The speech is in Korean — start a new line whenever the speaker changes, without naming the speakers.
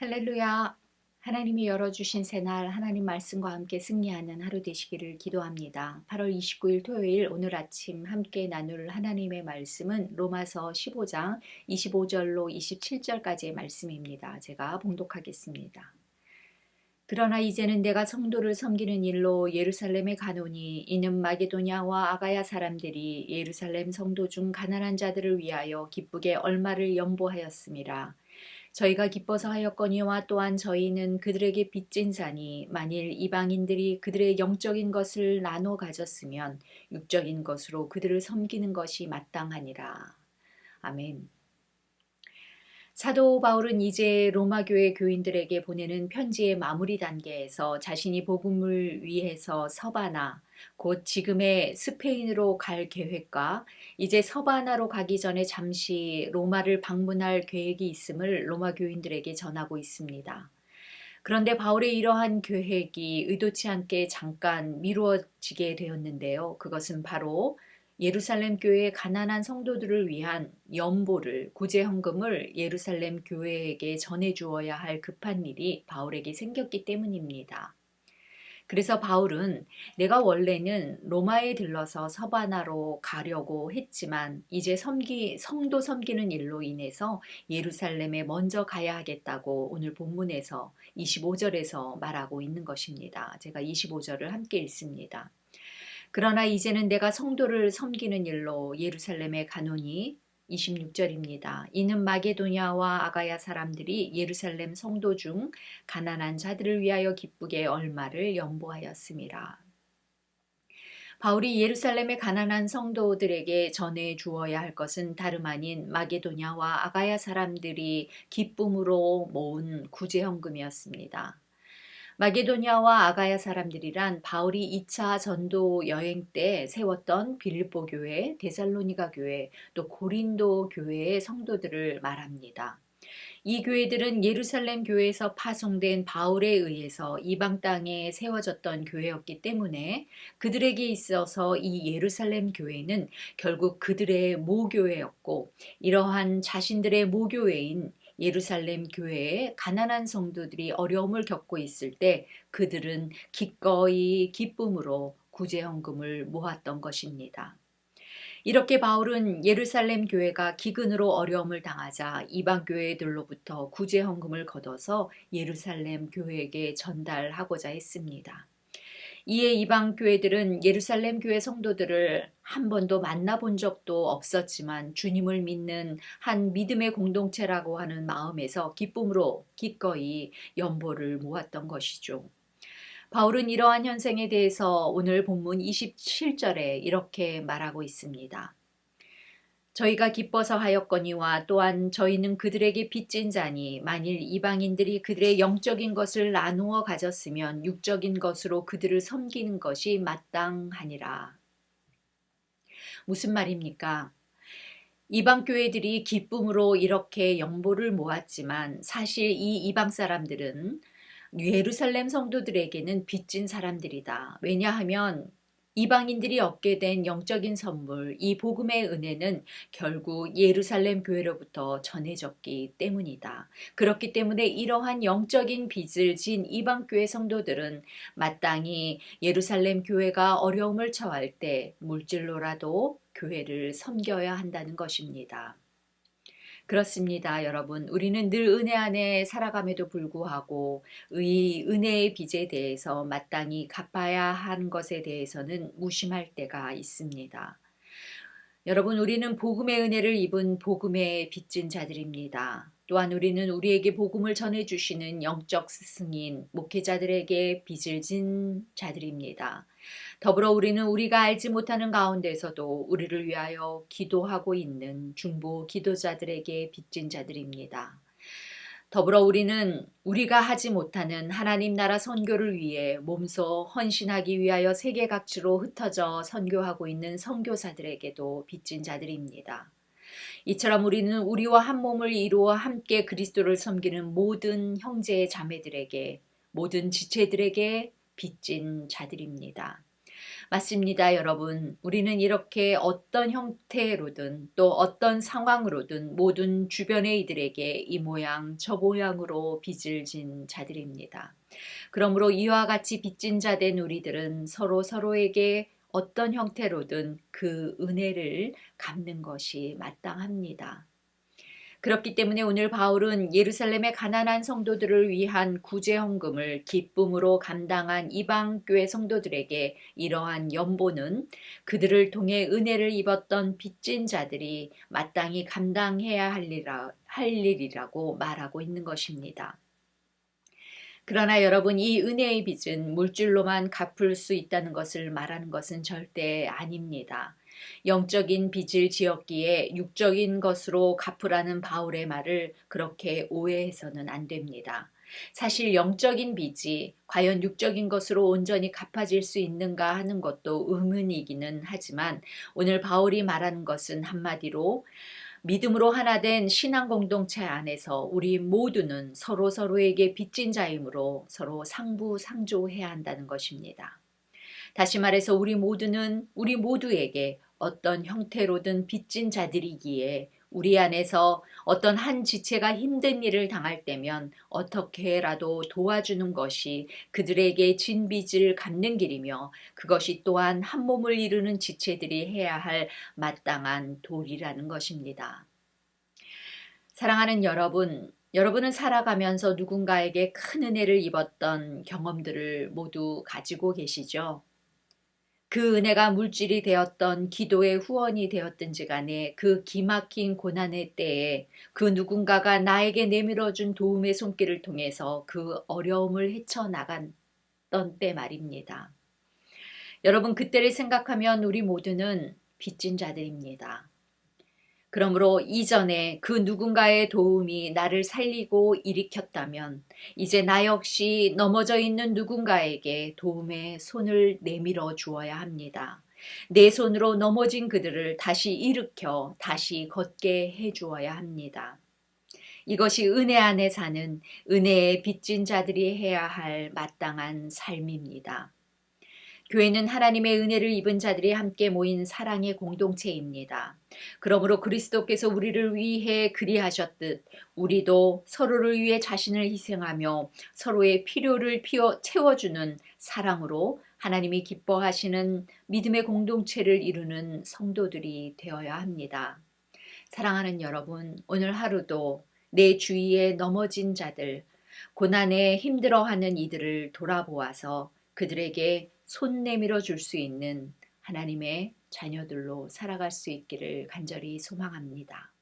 할렐루야. 하나님이 열어주신 새날 하나님 말씀과 함께 승리하는 하루 되시기를 기도합니다. 8월 29일 토요일 오늘 아침 함께 나눌 하나님의 말씀은 로마서 15장 25절로 27절까지의 말씀입니다. 제가 봉독하겠습니다. 그러나 이제는 내가 성도를 섬기는 일로 예루살렘에 가노니 이는 마게도냐와 아가야 사람들이 예루살렘 성도 중 가난한 자들을 위하여 기쁘게 얼마를 연보하였음이라. 저희가 기뻐서 하였거니와 또한 저희는 그들에게 빚진 자니 만일 이방인들이 그들의 영적인 것을 나눠 가졌으면 육적인 것으로 그들을 섬기는 것이 마땅하니라. 아멘. 사도 바울은 이제 로마 교회 교인들에게 보내는 편지의 마무리 단계에서 자신이 복음을 위해서 서바나, 곧 지금의 스페인으로 갈 계획과 이제 서바나로 가기 전에 잠시 로마를 방문할 계획이 있음을 로마 교인들에게 전하고 있습니다. 그런데 바울의 이러한 계획이 의도치 않게 잠깐 미루어지게 되었는데요. 그것은 바로 예루살렘 교회의 가난한 성도들을 위한 연보를, 구제헌금을 예루살렘 교회에게 전해주어야 할 급한 일이 바울에게 생겼기 때문입니다. 그래서 바울은 내가 원래는 로마에 들러서 서바나로 가려고 했지만 이제 성도 섬기는 일로 인해서 예루살렘에 먼저 가야 하겠다고 오늘 본문에서 25절에서 말하고 있는 것입니다. 제가 25절을 함께 읽습니다. 그러나 이제는 내가 성도를 섬기는 일로 예루살렘에 가노니 26절입니다. 이는 마게도냐와 아가야 사람들이 예루살렘 성도 중 가난한 자들을 위하여 기쁘게 얼마를 연보하였음이라. 바울이 예루살렘의 가난한 성도들에게 전해 주어야 할 것은 다름 아닌 마게도냐와 아가야 사람들이 기쁨으로 모은 구제헌금이었습니다. 마게도냐와 아가야 사람들이란 바울이 2차 전도 여행 때 세웠던 빌립보 교회, 데살로니가 교회, 또 고린도 교회의 성도들을 말합니다. 이 교회들은 예루살렘 교회에서 파송된 바울에 의해서 이방 땅에 세워졌던 교회였기 때문에 그들에게 있어서 이 예루살렘 교회는 결국 그들의 모교회였고 이러한 자신들의 모교회인 예루살렘 교회의 가난한 성도들이 어려움을 겪고 있을 때 그들은 기꺼이 기쁨으로 구제헌금을 모았던 것입니다. 이렇게 바울은 예루살렘 교회가 기근으로 어려움을 당하자 이방 교회들로부터 구제헌금을 걷어서 예루살렘 교회에게 전달하고자 했습니다. 이에 이방 교회들은 예루살렘 교회 성도들을 한 번도 만나본 적도 없었지만 주님을 믿는 한 믿음의 공동체라고 하는 마음에서 기쁨으로 기꺼이 연보를 모았던 것이죠. 바울은 이러한 현상에 대해서 오늘 본문 27절에 이렇게 말하고 있습니다. 저희가 기뻐서 하였거니와 또한 저희는 그들에게 빚진 자니 만일 이방인들이 그들의 영적인 것을 나누어 가졌으면 육적인 것으로 그들을 섬기는 것이 마땅하니라. 무슨 말입니까? 이방 교회들이 기쁨으로 이렇게 연보를 모았지만 사실 이 이방 사람들은 예루살렘 성도들에게는 빚진 사람들이다. 왜냐하면 이방인들이 얻게 된 영적인 선물, 이 복음의 은혜는 결국 예루살렘 교회로부터 전해졌기 때문이다. 그렇기 때문에 이러한 영적인 빚을 진 이방 교회 성도들은 마땅히 예루살렘 교회가 어려움을 처할 때 물질로라도 교회를 섬겨야 한다는 것입니다. 그렇습니다, 여러분. 우리는 늘 은혜 안에 살아감에도 불구하고 은혜의 빚에 대해서 마땅히 갚아야 한 것에 대해서는 무심할 때가 있습니다. 여러분, 우리는 복음의 은혜를 입은 복음의 빚진 자들입니다. 또한 우리는 우리에게 복음을 전해주시는 영적 스승인 목회자들에게 빚을 진 자들입니다. 더불어 우리는 우리가 알지 못하는 가운데서도 우리를 위하여 기도하고 있는 중보 기도자들에게 빚진 자들입니다. 더불어 우리는 우리가 하지 못하는 하나님 나라 선교를 위해 몸소 헌신하기 위하여 세계 각지로 흩어져 선교하고 있는 선교사들에게도 빚진 자들입니다. 이처럼 우리는 우리와 한 몸을 이루어 함께 그리스도를 섬기는 모든 형제 자매들에게 모든 지체들에게 빚진 자들입니다. 맞습니다, 여러분. 우리는 이렇게 어떤 형태로든 또 어떤 상황으로든 모든 주변의 이들에게 이 모양 저 모양으로 빚을 진 자들입니다. 그러므로 이와 같이 빚진 자 된 우리들은 서로 서로에게 어떤 형태로든 그 은혜를 갚는 것이 마땅합니다. 그렇기 때문에 오늘 바울은 예루살렘의 가난한 성도들을 위한 구제 헌금을 기쁨으로 감당한 이방 교회 성도들에게 이러한 연보는 그들을 통해 은혜를 입었던 빚진 자들이 마땅히 감당해야 할 일이라고 말하고 있는 것입니다. 그러나 여러분, 이 은혜의 빚은 물질로만 갚을 수 있다는 것을 말하는 것은 절대 아닙니다. 영적인 빚을 지었기에 육적인 것으로 갚으라는 바울의 말을 그렇게 오해해서는 안 됩니다. 사실 영적인 빚이 과연 육적인 것으로 온전히 갚아질 수 있는가 하는 것도 의문이기는 하지만 오늘 바울이 말하는 것은 한마디로 믿음으로 하나 된 신앙 공동체 안에서 우리 모두는 서로 서로에게 빚진 자이므로 서로 상부상조해야 한다는 것입니다. 다시 말해서 우리 모두에게 어떤 형태로든 빚진 자들이기에 우리 안에서 어떤 한 지체가 힘든 일을 당할 때면 어떻게라도 도와주는 것이 그들에게 진 빚을 갚는 길이며 그것이 또한 한 몸을 이루는 지체들이 해야 할 마땅한 도리라는 것입니다. 사랑하는 여러분, 여러분은 살아가면서 누군가에게 큰 은혜를 입었던 경험들을 모두 가지고 계시죠? 그 은혜가 물질이 되었던 기도의 후원이 되었든지 간에 그 기막힌 고난의 때에 그 누군가가 나에게 내밀어준 도움의 손길을 통해서 그 어려움을 헤쳐나갔던 때 말입니다. 여러분, 그때를 생각하면 우리 모두는 빚진 자들입니다. 그러므로 이전에 그 누군가의 도움이 나를 살리고 일으켰다면 이제 나 역시 넘어져 있는 누군가에게 도움의 손을 내밀어 주어야 합니다. 내 손으로 넘어진 그들을 다시 일으켜 다시 걷게 해 주어야 합니다. 이것이 은혜 안에 사는 은혜의 빚진 자들이 해야 할 마땅한 삶입니다. 교회는 하나님의 은혜를 입은 자들이 함께 모인 사랑의 공동체입니다. 그러므로 그리스도께서 우리를 위해 그리하셨듯 우리도 서로를 위해 자신을 희생하며 서로의 필요를 채워주는 사랑으로 하나님이 기뻐하시는 믿음의 공동체를 이루는 성도들이 되어야 합니다. 사랑하는 여러분, 오늘 하루도 내 주위에 넘어진 자들, 고난에 힘들어하는 이들을 돌아보아서 그들에게 손 내밀어 줄 수 있는 하나님의 자녀들로 살아갈 수 있기를 간절히 소망합니다.